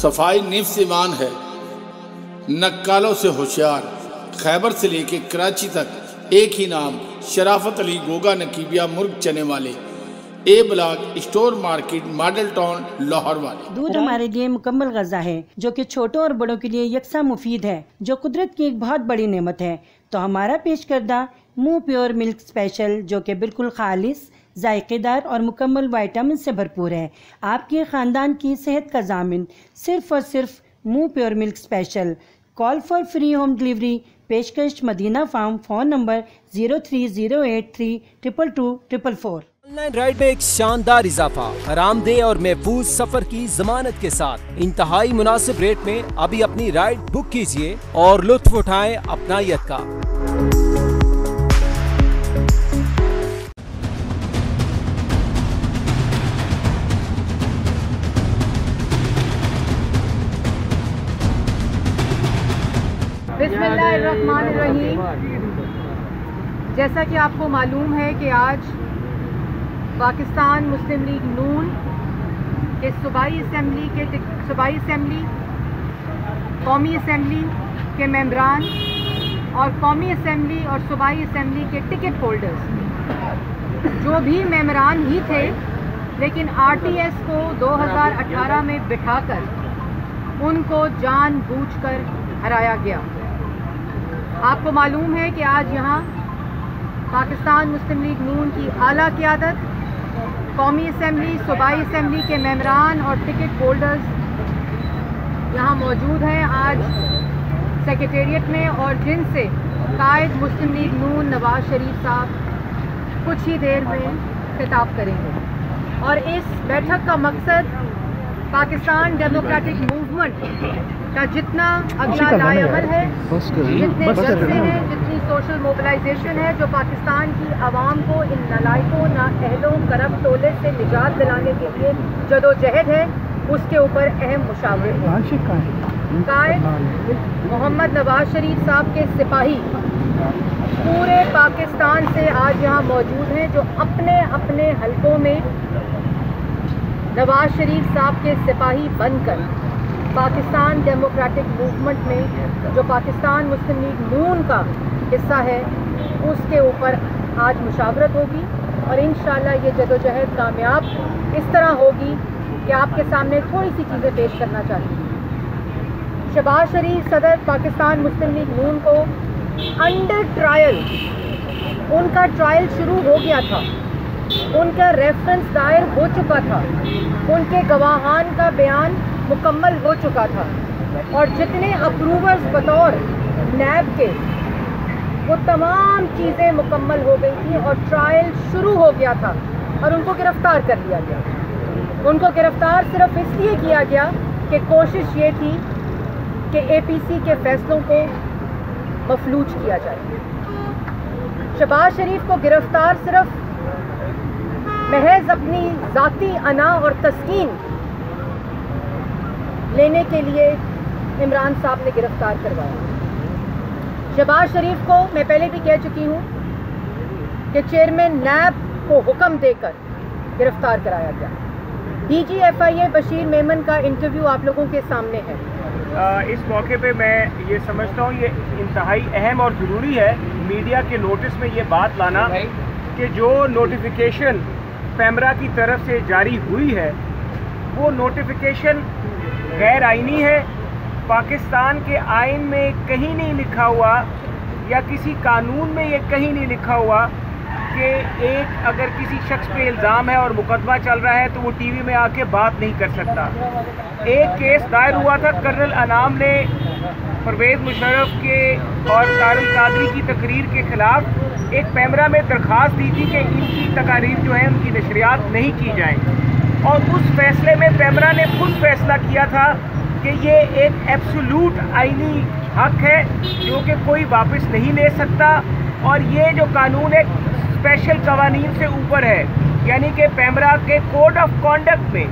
सफाई निफ्स ईमान है। नक्कालों से होशियार, खैबर से लेके कराची तक एक ही नाम, शराफत अली गोगा नकीबिया मुर्ग चने वाले, A block store market, Model Town, Lahore वाले। दूध हमारे लिए मुकम्मल गज़ा है जो कि छोटों और बड़ों के लिए यकसा मुफीद है, जो कुदरत की एक बहुत बड़ी नेमत है। तो हमारा पेश करदा मूव प्योर मिल्क स्पेशल जो कि बिल्कुल खालिस, जायकेदार और मुकम्मल विटामिन से भरपूर है। आपके ख़ानदान की सेहत का ज़ामिन सिर्फ और सिर्फ move pure milk special. Call for free home delivery. पेशकश Madina farm. Phone number 0308322244। Online ride में एक शानदार इजाफा, आरामदेह और महफूज सफर की जमानत के साथ इंतहाई मुनासिब रेट में अभी अपनी राइड बुक कीजिए और लुत्फ उठाएं अपनायत का। बिस्मिल्लाहिर्रहमानिर्रहीम। जैसा कि आपको मालूम है कि आज पाकिस्तान मुस्लिम लीग नून के सूबाई असम्बली, कौमी असम्बली के मेंबरान और कौमी असम्बली और सूबाई असम्बली के टिकट होल्डर्स, जो भी मेंबरान ही थे लेकिन आरटीएस को 2018 में बिठाकर उनको जानबूझकर हराया गया। आपको मालूम है कि आज यहाँ पाकिस्तान मुस्लिम लीग नून की आला क़यादत, कौमी असम्बली, सूबाई असम्बली के मेंबरान और टिकट होल्डर्स यहाँ मौजूद हैं आज सेक्रेटेरिएट में, और जिनसे कायद मुस्लिम लीग नून नवाज शरीफ साहब कुछ ही देर में खिताब करेंगे। और इस बैठक का मकसद पाकिस्तान डेमोक्रेटिक मूवमेंट का जितना अगला लाएअमल है, जितने जलसे हैं, जितनी सोशल मोबिलाइजेशन है जो पाकिस्तान की आवाम को इन नालायकों, नाअहलों, करप्ट टोले से निजात दिलाने के लिए जदोजहद है, उसके ऊपर अहम मुशावरे हैं। कायद मोहम्मद नवाज शरीफ साहब के सिपाही पूरे पाकिस्तान से आज यहाँ मौजूद हैं, जो अपने अपने हलकों में नवाज शरीफ साहब के सिपाही बनकर पाकिस्तान डेमोक्रेटिक मूवमेंट में, जो पाकिस्तान मुस्लिम लीग नून का हिस्सा है, उसके ऊपर आज मुशावरत होगी। और इंशाअल्लाह ये जदोजहद कामयाब इस तरह होगी कि आपके सामने थोड़ी सी चीज़ें पेश करना चाहती हूँ। शहबाज शरीफ सदर पाकिस्तान मुस्लिम लीग नून को अंडर ट्रायल, उनका ट्रायल शुरू हो गया था, उनका रेफरेंस दायर हो चुका था, उनके गवाहान का बयान मुकम्मल हो चुका था, और जितने अप्रूवर्स बतौर नैब के वो तमाम चीज़ें मुकम्मल हो गई थी और ट्रायल शुरू हो गया था, और उनको गिरफ़्तार कर लिया गया। उनको गिरफ़्तार सिर्फ इसलिए किया गया कि कोशिश ये थी कि एपीसी के फैसलों को मफलूज किया जाए। शहबाज शरीफ को गिरफ़्तार सिर्फ महज अपनी ज़ाती अना और तस्कीन लेने के लिए इमरान साहब ने गिरफ़्तार करवाया। शहबाज शरीफ को मैं पहले भी कह चुकी हूँ कि चेयरमैन नैब को हुक्म देकर गिरफ़्तार कराया गया। DGFIA बशीर मेमन का इंटरव्यू आप लोगों के सामने है। इस मौके पे मैं ये समझता हूँ ये इंतहाई अहम और ज़रूरी है मीडिया के नोटिस में ये बात लाना कि जो नोटिफिकेशन पैमरा की तरफ से जारी हुई है वो नोटिफिकेशन गैर आइनी है। पाकिस्तान के आइन में कहीं नहीं लिखा हुआ या किसी कानून में ये कहीं नहीं लिखा हुआ कि एक अगर किसी शख्स पे इल्ज़ाम है और मुकदमा चल रहा है तो वो टीवी में आके बात नहीं कर सकता। एक केस दायर हुआ था, कर्नल अनाम ने परवेज़ मुशर्रफ के और तारिक कादरी की तकरीर के ख़िलाफ़ एक पैमरा में दरख्वास्त दी थी कि इनकी तकारीर जो है उनकी नशरियात नहीं की जाए, और उस फैसले में पैमरा ने खुद फैसला किया था कि ये एक एब्सोल्यूट आइनी हक है जो कि कोई वापस नहीं ले सकता, और ये जो कानून है स्पेशल कवानीन से ऊपर है। यानी कि पैमरा के कोड ऑफ कॉन्डक्ट में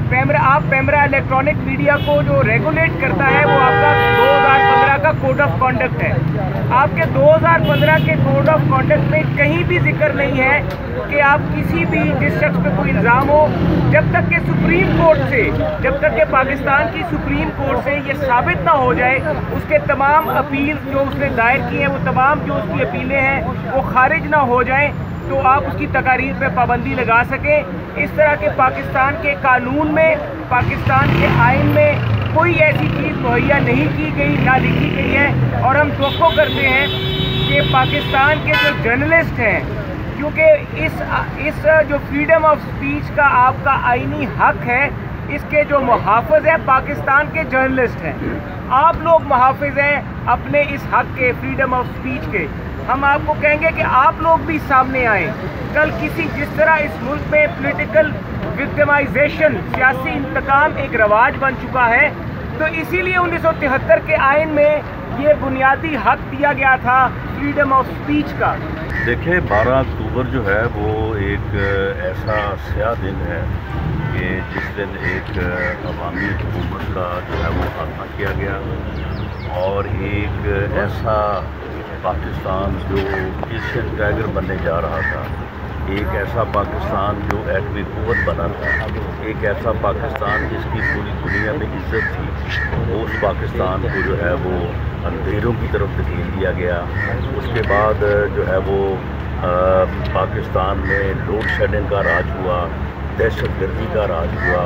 पैमरा इलेक्ट्रॉनिक मीडिया को जो रेगुलेट करता है वो आपका 2015 आपका कोड ऑफ कॉन्डक्ट है। आपके 2015 के कोड ऑफ कॉन्डक्ट में कहीं भी जिक्र नहीं है कि आप किसी भी जिस शख्स पे कोई इल्ज़ाम हो, जब तक कि सुप्रीम कोर्ट से, जब तक कि पाकिस्तान की सुप्रीम कोर्ट से ये साबित ना हो जाए, उसके तमाम अपील जो उसने दायर की हैं, वो तमाम जो उसकी अपीलें हैं वो खारिज ना हो जाएं, तो आप उसकी तकारीर पे पाबंदी लगा सकें। इस तरह के पाकिस्तान के कानून में, पाकिस्तान के आइन में कोई ऐसी चीज़ मुहैया नहीं की गई, ना लिखी गई है। और हम तवक्को करते हैं कि पाकिस्तान के जो जर्नलिस्ट हैं, क्योंकि इस जो फ्रीडम ऑफ स्पीच का आपका आईनी हक है, इसके जो मुहाफ़िज़ हैं पाकिस्तान के जर्नलिस्ट हैं। आप लोग मुहाफ़िज़ हैं अपने इस हक के, फ्रीडम ऑफ स्पीच के। हम आपको कहेंगे कि आप लोग भी सामने आएँ। कल किसी जिस तरह इस मुल्क में पॉलिटिकल विक्टिमाइजेशन, सियासी इंतकाम एक रवाज बन चुका है, तो इसीलिए 1973 के आइन में ये बुनियादी हक दिया गया था फ्रीडम ऑफ स्पीच का। देखिए, 12 अक्टूबर जो है वो एक ऐसा स्याह दिन है कि जिस दिन एक अवामी हुकूमत का जो है वो खात्मा किया गया और एक ऐसा पाकिस्तान जो एशियन टाइगर बनने जा रहा था, एक ऐसा पाकिस्तान जो एटमी कुव्वत बना था, एक ऐसा पाकिस्तान जिसकी पूरी दुनिया में इज्जत थी, उस पाकिस्तान को जो है वो अंधेरों की तरफ धकेल दिया गया। उसके बाद जो है वो पाकिस्तान में लोड शेडिंग का राज हुआ, दहशतगर्दी का राज हुआ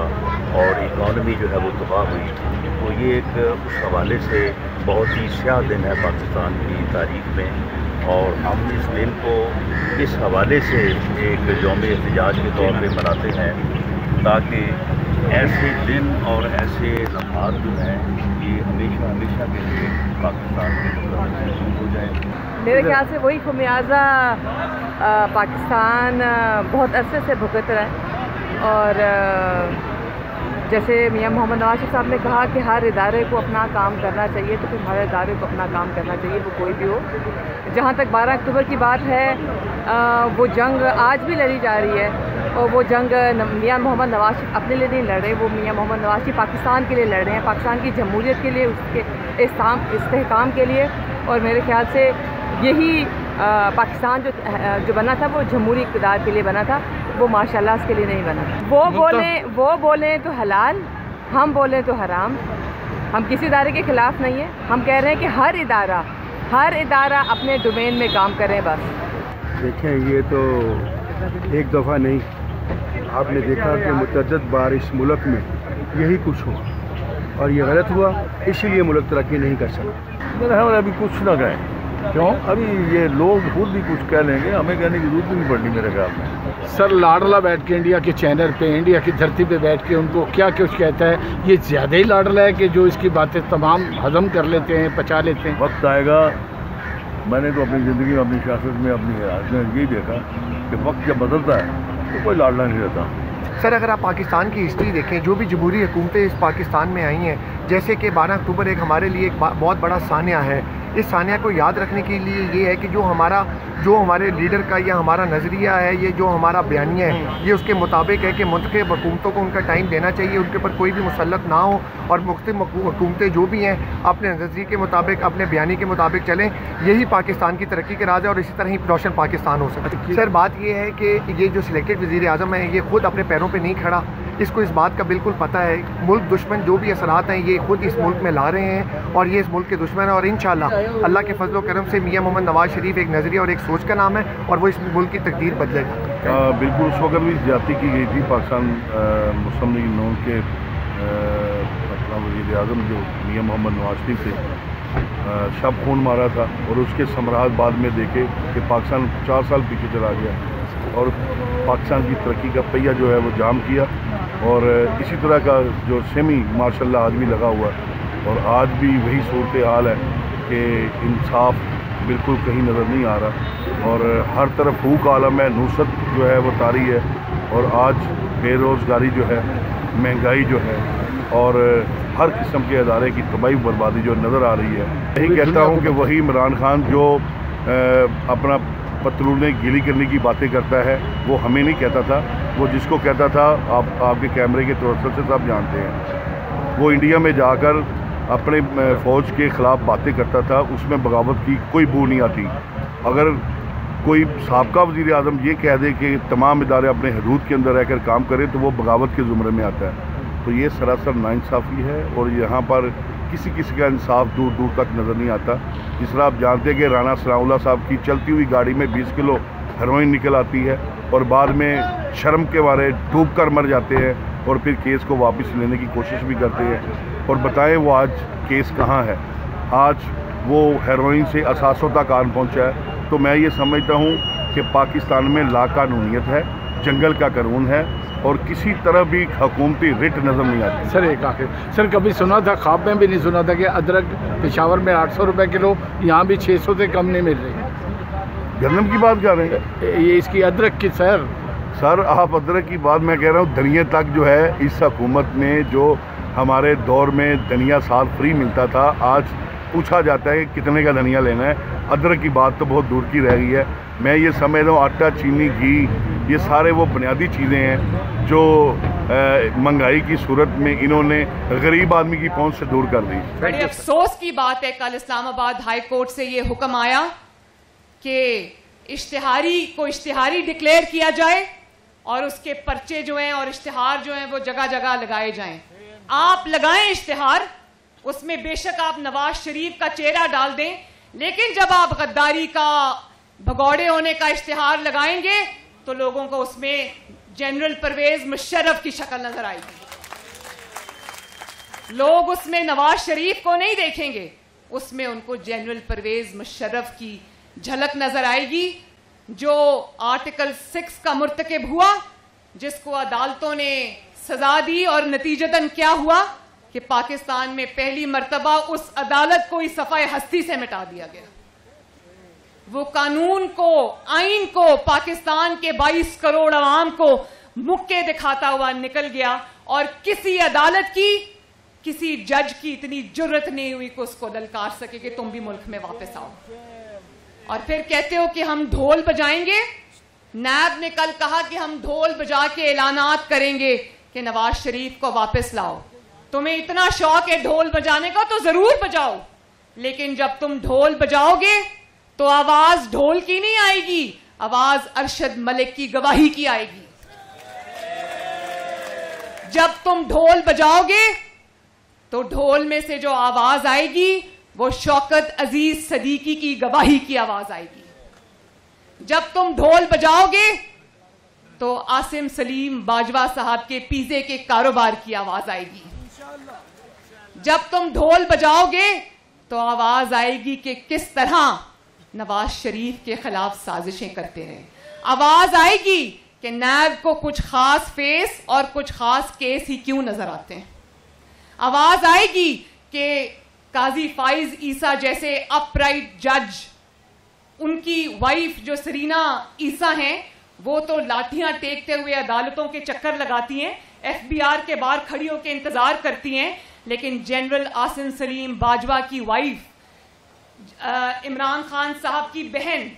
और इकॉनमी जो है वो तबाह हुई। तो ये एक उस हवाले से बहुत ही स्याह दिन है पाकिस्तान की तारीख में और हम इस दिन को इस हवाले से एक यौम एहतजाज के तौर पे मनाते हैं ताकि ऐसे दिन और ऐसे लम्हात जो हैं ये हमेशा हमेशा के लिए पाकिस्तान में हो जाए। मेरे ख्याल से वही खमियाजा पाकिस्तान बहुत अरसे से भुगत रहा है और जैसे मियां मोहम्मद नवाज शरीफ साहब ने कहा कि हर इदारे को अपना काम करना चाहिए, तो फिर हर इदारे को अपना काम करना चाहिए, वो कोई भी हो। जहाँ तक 12 अक्टूबर की बात है, वो जंग आज भी लड़ी जा रही है और वो जंग मियां मोहम्मद नवाज शरीफ अपने लिए नहीं लड़ रहे, वो मियां मोहम्मद नवाज शरीफ पाकिस्तान के लिए लड़ रहे हैं, पाकिस्तान की जमहूरियत के लिए, उसके इस्तेहकाम के लिए। और मेरे ख्याल से यही पाकिस्तान जो बना था वो जमहूरी इक़्तिदार के लिए बना था, वो माशाल्लाह उसके लिए नहीं बना। वो बोलें तो हलाल, हम बोलें तो हराम। हम किसी इदारे के ख़िलाफ़ नहीं है, हम कह रहे हैं कि हर इदारा अपने डोमेन में काम करें बस। देखें, ये तो एक दफ़ा नहीं, आपने देखा कि मुतअद्दिद बार इस मुल्क में यही कुछ हुआ और ये गलत हुआ, इसीलिए मुल्क तरक्की नहीं कर सका। मेरा ख्याल अभी कुछ ना कहें, क्यों? अभी ये लोग खुद भी कुछ कह लेंगे, हमें कहने की जरूरत नहीं पड़नी मेरे ख्याल में। सर लाडला बैठ के इंडिया के चैनल पे, इंडिया की धरती पे बैठ के उनको क्या कुछ कहता है, ये ज़्यादा ही लाडला है कि जो इसकी बातें तमाम हजम कर लेते हैं, पचा लेते हैं। वक्त आएगा, मैंने तो अपनी ज़िंदगी में, अपनी सियासत में, अपनी यही देखा कि वक्त जब बदलता है तो कोई लाडला नहीं रहता। सर, अगर आप पाकिस्तान की हिस्ट्री देखें, जो भी जमहूरी हुकूमतें इस पाकिस्तान में आई हैं, जैसे कि 12 अक्टूबर एक हमारे लिए एक बहुत बड़ा सानिया है। इस सानिया को याद रखने के लिए ये है कि जो हमारे लीडर का या हमारा नज़रिया है, ये जो हमारा बयानिया है, ये उसके मुताबिक है कि मुंतखब हुकूमतों को उनका टाइम देना चाहिए, उनके ऊपर कोई भी मुसल्लत ना हो और मुख्तलिफ हुकूमतें जो भी हैं अपने नज़रिए के मुताबिक, अपने बयानी के मुताबिक चलें। यही पाकिस्तान की तरक्की का राज है और इसी तरह ही रोशन पाकिस्तान हो सकता है। सर, बात ये है कि ये जो सिलेक्टेड वज़ीर आज़म है, ये खुद अपने पैरों पर नहीं खड़ा, इसको इस बात का बिल्कुल पता है। मुल्क दुश्मन जो भी असरात हैं ये खुद इस मुल्क में ला रहे हैं और ये इस मुल्क के दुश्मन हैं और इंशाअल्लाह अल्लाह के फजल व करम से मियां मोहम्मद नवाज शरीफ एक नज़रिया और एक सोच का नाम है और वो इस मुल्क की तकदीर बदलेगा। बिल्कुल, उस वक्त भी ज्यादती की गई थी पाकिस्तान मुस्लिम लीग नून के वज़ीर आज़म जो मियां मोहम्मद नवाज शरीफ थे, शब खून मारा था और उसके समरात बाद में देखे कि पाकिस्तान 4 साल पीछे चला गया और पाकिस्तान की तरक्की का पहिया जो है वो जाम किया और इसी तरह का जो सेमी माशाल्लाह आज भी लगा हुआ है और आज भी वही सूरत हाल है कि इंसाफ बिल्कुल कहीं नज़र नहीं आ रहा और हर तरफ फूक आलम है, नुसरत जो है वो तारी है और आज बेरोज़गारी जो है, महंगाई जो है और हर किस्म के अदारे की तबाही बर्बादी जो नज़र आ रही है। यही कहता हूँ कि वही इमरान खान जो अपना पतलूने गीली करने की बातें करता है वो हमें नहीं कहता था, वो जिसको कहता था आपके कैमरे के तौर से सब जानते हैं। वो इंडिया में जाकर अपने फ़ौज के ख़िलाफ़ बातें करता था, उसमें बगावत की कोई बू नहीं आती। अगर कोई साबका वज़ीर आज़म ये कह दे कि तमाम इदारे अपने हदूद के अंदर रहकर काम करें तो वो बगावत के ज़ुमरे में आता है। तो ये सरासर नाइंसाफ़ी है और यहाँ पर किसी का इंसाफ दूर दूर तक नज़र नहीं आता। जिस तरह आप जानते हैं कि राना सनाउल्लाह साहब की चलती हुई गाड़ी में 20 किलो हेरोइन निकल आती है और बाद में शर्म के मारे डूब कर मर जाते हैं और फिर केस को वापस लेने की कोशिश भी करते हैं। और बताएं वो आज केस कहाँ है? आज वो हेरोइन से असासों तक आन पहुँचा है। तो मैं ये समझता हूँ कि पाकिस्तान में लाकानूनियत है, जंगल का कानून है और किसी तरह भी हुकूमती रिट नज़र नहीं आती। सर एक आखिर सर, कभी सुना था, ख्वाब में भी नहीं सुना था कि अदरक पेशावर में 800 रुपये किलो, यहाँ भी 600 से कम नहीं मिल रही। गंदम की बात कर रहे हैं? ये इसकी अदरक की सर आप अदरक की बात, मैं कह रहा हूँ धनिया तक जो है इस हुकूमत में, जो हमारे दौर में धनिया साल फ्री मिलता था, आज पूछा जाता है कि कितने का धनिया लेना है। अदरक की बात तो बहुत दूर की रह गई है। मैं ये समझ रहा हूँ आटा, चीनी, घी, ये सारे वो बुनियादी चीज़ें हैं जो महंगाई की सूरत में इन्होंने गरीब आदमी की पहुंच से दूर कर दी। बड़े अफसोस की बात है, कल इस्लामाबाद हाई कोर्ट से ये हुक्म आया कि इश्तिहारी को इश्तिहारी डिक्लेयर किया जाए और उसके पर्चे जो हैं और इश्तिहार जो हैं वो जगह जगह लगाए जाएं। आप लगाएं इश्तिहार, उसमें बेशक आप नवाज शरीफ का चेहरा डाल दें, लेकिन जब आप गद्दारी का, भगौड़े होने का इश्तिहार लगाएंगे तो लोगों को उसमें जनरल परवेज मुशर्रफ की शक्ल नजर आएगी। लोग उसमें नवाज शरीफ को नहीं देखेंगे, उसमें उनको जनरल परवेज मुशर्रफ की झलक नजर आएगी, जो आर्टिकल 6 का मुर्तकिब हुआ, जिसको अदालतों ने सजा दी और नतीजतन क्या हुआ कि पाकिस्तान में पहली मर्तबा उस अदालत को इस सफ़ाए हस्ती से मिटा दिया गया। वो कानून को, आइन को, पाकिस्तान के 22 करोड़ अवाम को मुक्के दिखाता हुआ निकल गया और किसी अदालत की, किसी जज की इतनी जुर्रत नहीं हुई कि उसको ललकार सके कि तुम भी मुल्क में वापस आओ। और फिर कहते हो कि हम ढोल बजाएंगे। नैब ने कल कहा कि हम ढोल बजा के ऐलानात करेंगे कि नवाज शरीफ को वापस लाओ। तुम्हें इतना शौक है ढोल बजाने का तो जरूर बजाओ, लेकिन जब तुम ढोल बजाओगे तो आवाज ढोल की नहीं आएगी, आवाज अरशद मलिक की गवाही की आएगी। जब तुम ढोल बजाओगे तो ढोल में से जो आवाज आएगी वो शौकत अजीज सदीकी की गवाही की आवाज आएगी। जब तुम ढोल बजाओगे तो आसिम सलीम बाजवा साहब के पिज़्ज़े के कारोबार की आवाज आएगी। जब तुम ढोल बजाओगे तो आवाज आएगी कि किस तरह नवाज शरीफ के खिलाफ साजिशें करते रहे। आवाज आएगी कि नैब को कुछ खास फेस और कुछ खास केस ही क्यों नजर आते हैं। आवाज आएगी कि काजी फाइज ईसा जैसे अपराइट जज, उनकी वाइफ जो सरीना ईसा हैं, वो तो लाठियां टेकते हुए अदालतों के चक्कर लगाती हैं, एफबीआर के बाहर खड़ी होकर इंतजार करती हैं, लेकिन जनरल आसिम सलीम बाजवा की वाइफ, इमरान खान साहब की बहन,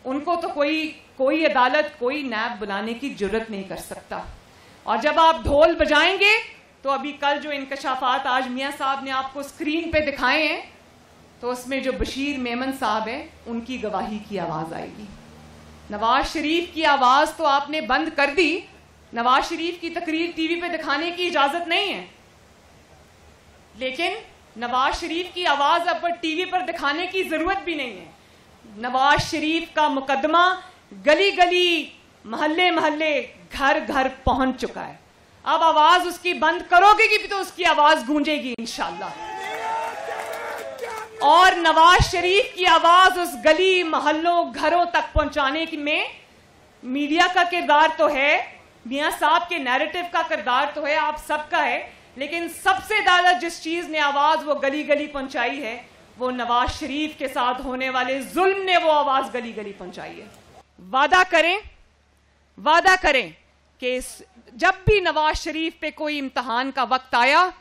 उनको तो कोई अदालत, कोई नैब बुलाने की जुर्रत नहीं कर सकता। और जब आप ढोल बजाएंगे तो अभी कल जो इंकशाफात आज मियां साहब ने आपको स्क्रीन पे दिखाए हैं, तो उसमें जो बशीर मेमन साहब हैं उनकी गवाही की आवाज आएगी। नवाज शरीफ की आवाज तो आपने बंद कर दी। नवाज शरीफ की तकरीर टीवी पे दिखाने की इजाजत नहीं है, लेकिन नवाज शरीफ की आवाज अब टीवी पर दिखाने की जरूरत भी नहीं है। नवाज शरीफ का मुकदमा गली गली, मोहल्ले मोहल्ले, घर घर पहुंच चुका है। अब आवाज उसकी बंद करोगे कि तो उसकी आवाज गूंजेगी इंशाअल्लाह। और नवाज शरीफ की आवाज उस गली, मोहल्लों, घरों तक पहुंचाने में मीडिया का किरदार तो है, मियां साहब के नैरेटिव का किरदार तो है, आप सबका है, लेकिन सबसे ज्यादा जिस चीज ने आवाज वो गली गली पहुंचाई है, वो नवाज शरीफ के साथ होने वाले जुल्म ने वो आवाज गली गली पहुंचाई है। वादा करें कि जब भी नवाज शरीफ पे कोई इम्तिहान का वक्त आया,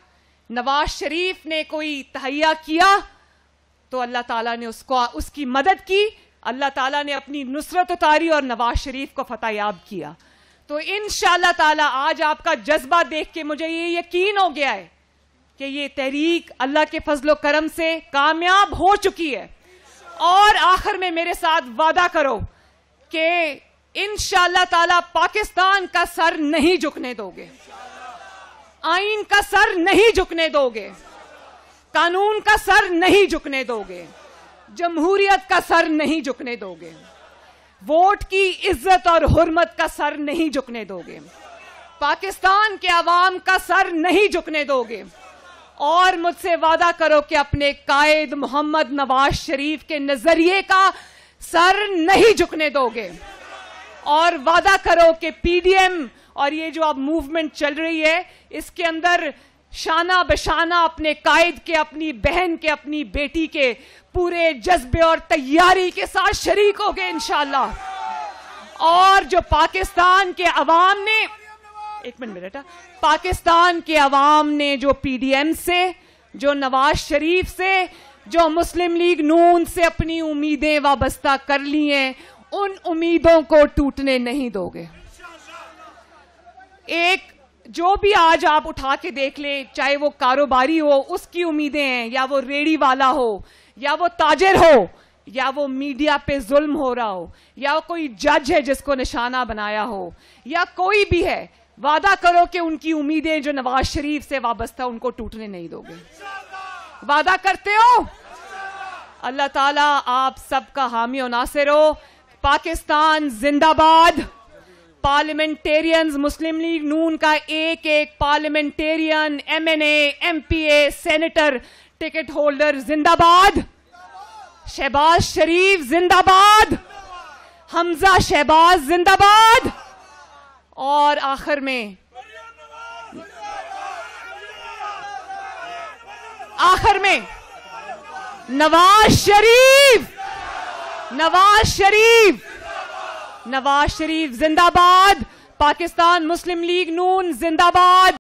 नवाज शरीफ ने कोई तहैया किया तो अल्लाह ताला ने उसकी मदद की, अल्लाह ताला ने अपनी नुसरत उतारी और नवाज शरीफ को फतहयाब किया। तो इंशाअल्लाह ताला आज आपका जज्बा देख के मुझे ये यकीन हो गया है कि ये तहरीक अल्लाह के फजलो करम से कामयाब हो चुकी है। और आखिर में मेरे साथ वादा करो कि इंशाअल्लाह ताला पाकिस्तान का सर नहीं झुकने दोगे, आईन का सर नहीं झुकने दोगे, कानून का सर नहीं झुकने दोगे, जमहूरियत का सर नहीं झुकने दोगे, वोट की इज्जत और हुर्मत का सर नहीं झुकने दोगे, पाकिस्तान के अवाम का सर नहीं झुकने दोगे। और मुझसे वादा करो कि अपने कायद मोहम्मद नवाज शरीफ के नजरिए का सर नहीं झुकने दोगे। और वादा करो कि पीडीएम और ये जो अब मूवमेंट चल रही है, इसके अंदर शाना बशाना अपने कायद के, अपनी बहन के, अपनी बेटी के पूरे जज्बे और तैयारी के साथ शरीक होगे इंशाअल्लाह। और जो पाकिस्तान के अवाम ने, एक मिनट बेटा, पाकिस्तान के अवाम ने जो पीडीएम से, जो नवाज शरीफ से, जो मुस्लिम लीग नून से अपनी उम्मीदें वाबस्ता कर ली हैं, उन उम्मीदों को टूटने नहीं दोगे। एक जो भी आज आप उठा के देख ले, चाहे वो कारोबारी हो उसकी उम्मीदें हैं, या वो रेड़ी वाला हो, या वो ताजिर हो, या वो मीडिया पे जुल्म हो रहा हो, या कोई जज है जिसको निशाना बनाया हो, या कोई भी है, वादा करो कि उनकी उम्मीदें जो नवाज शरीफ से वाबस्ता उनको टूटने नहीं दोगे। वादा करते हो? अल्लाह ताला आप सबका हामी और नासिर हो। पाकिस्तान जिंदाबाद। पार्लियामेंटेरियंस, मुस्लिम लीग नून का एक एक parliamentarian, MNA, MPa, senator, ticket holder जिंदाबाद। शहबाज शरीफ जिंदाबाद। हमजा शहबाज जिंदाबाद। और आखिर में नवाज शरीफ, नवाज शरीफ, नवाज शरीफ जिंदाबाद। पाकिस्तान मुस्लिम लीग नून जिंदाबाद।